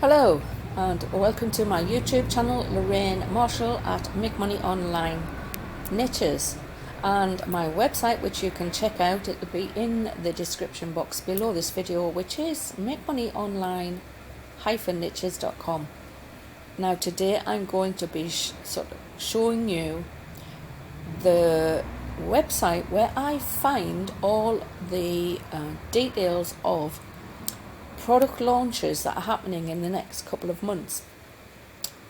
Hello and welcome to my YouTube channel, Lorraine Marshall at Make Money Online Niches, and my website, which you can check out. It will be in the description box below this video, which is makemoneyonline-niches.com. Now today I'm going to be showing you the website where I find all the details of product launches that are happening in the next couple of months,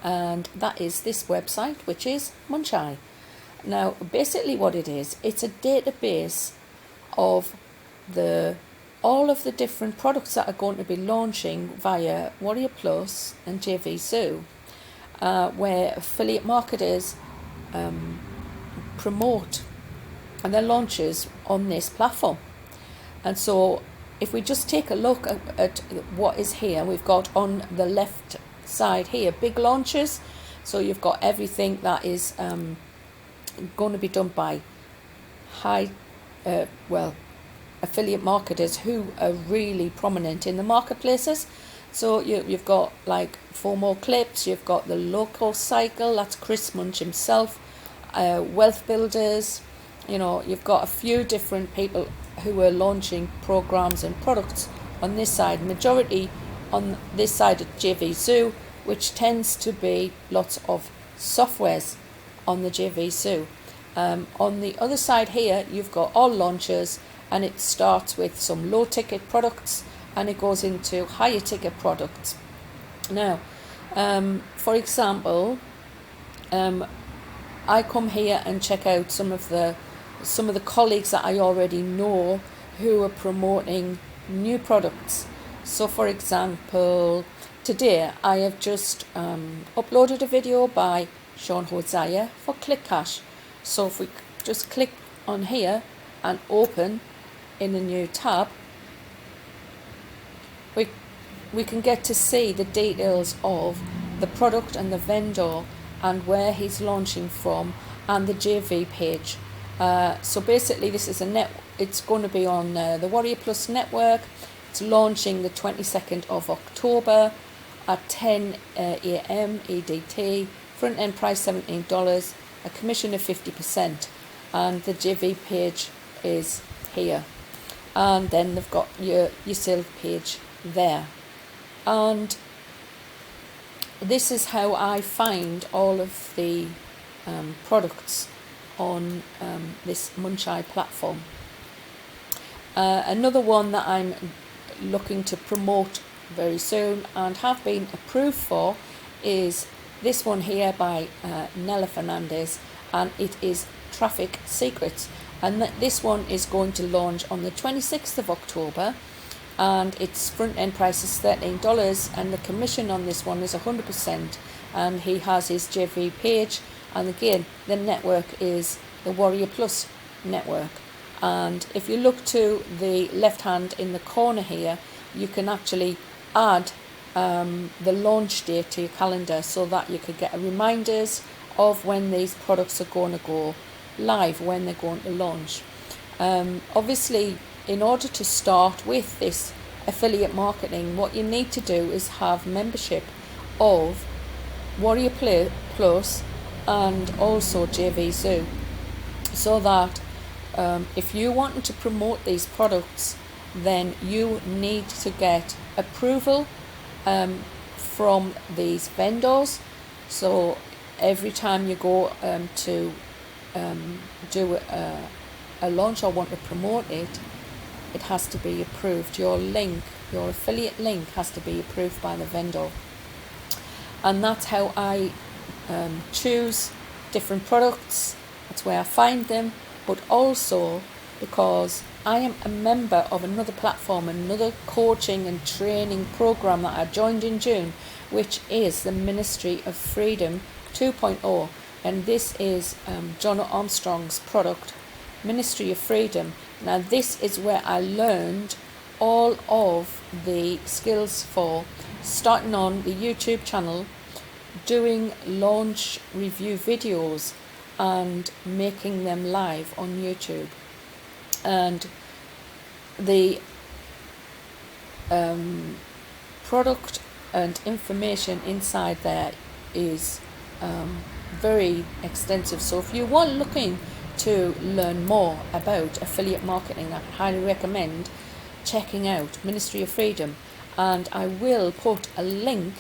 and that is this website, which is Muncheye. Now basically what it is, it's a database of all of the different products that are going to be launching via Warrior Plus and JVZoo, where affiliate marketers promote and their launches on this platform. And so if we just take a look at what is here, we've got on the left side here big launches. So you've got everything that is going to be done by affiliate marketers who are really prominent in the marketplaces. So you've got like 4 more clips, you've got the local cycle, that's Chris Munch himself, wealth builders, you've got a few different people who are launching programs and products on this side. Majority on this side of JVZoo, which tends to be lots of softwares on the JVZoo. On the other side here, you've got all launches, and it starts with some low ticket products and it goes into higher ticket products. Now, for example, I come here and check out some of the colleagues that I already know who are promoting new products. So for example, today I have just uploaded a video by Sean Hosea for ClickCash. So if we just click on here and open in a new tab, we can get to see the details of the product and the vendor and where he's launching from and the JV page. So basically this is it's going to be on the Warrior Plus network. It's launching the 22nd of October at 10 a.m. EDT. Front end price $17, a commission of 50%, and the JV page is here. And then they've got your sales page there. And this is how I find all of the products on this Muncheye platform. Another one that I'm looking to promote very soon and have been approved for is this one here by Nella Fernandez, and it is Traffic Secrets, and this one is going to launch on the 26th of October, and its front end price is $13, and the commission on this one is 100%, and he has his JV page. And again, the network is the Warrior Plus network. And if you look to the left hand in the corner here, you can actually add the launch date to your calendar so that you could get reminders of when these products are going to go live, when they're going to launch. Obviously, in order to start with this affiliate marketing, what you need to do is have membership of Warrior Plus and also JVZoo, so that if you want to promote these products, then you need to get approval from these vendors. So every time you go to do a launch or want to promote it, it has to be approved. Your affiliate link has to be approved by the vendor. And that's how I choose different products. That's where I find them, but also because I am a member of another platform, another coaching and training program that I joined in June, which is the Ministry of Freedom 2.0, and this is John Armstrong's product, Ministry of Freedom. Now this is where I learned all of the skills for starting on the YouTube channel, doing launch review videos and making them live on YouTube. And the product and information inside there is very extensive. So if you are looking to learn more about affiliate marketing, I highly recommend checking out Ministry of Freedom, and I will put a link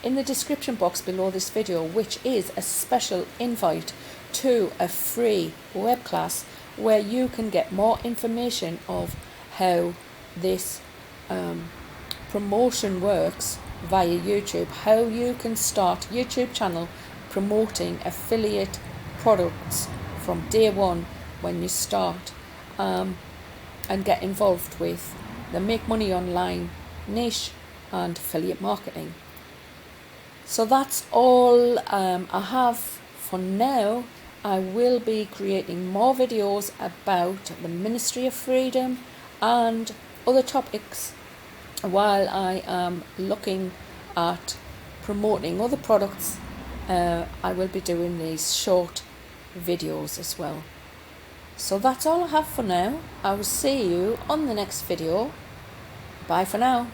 in the description box below this video, which is a special invite to a free web class where you can get more information of how this promotion works via YouTube, how you can start a YouTube channel promoting affiliate products from day one when you start, and get involved with the make money online niche and affiliate marketing. So that's all I have for now. I will be creating more videos about the Ministry of Freedom and other topics while I am looking at promoting other products. I will be doing these short videos as well. So that's all I have for now. I will see you on the next video. Bye for now.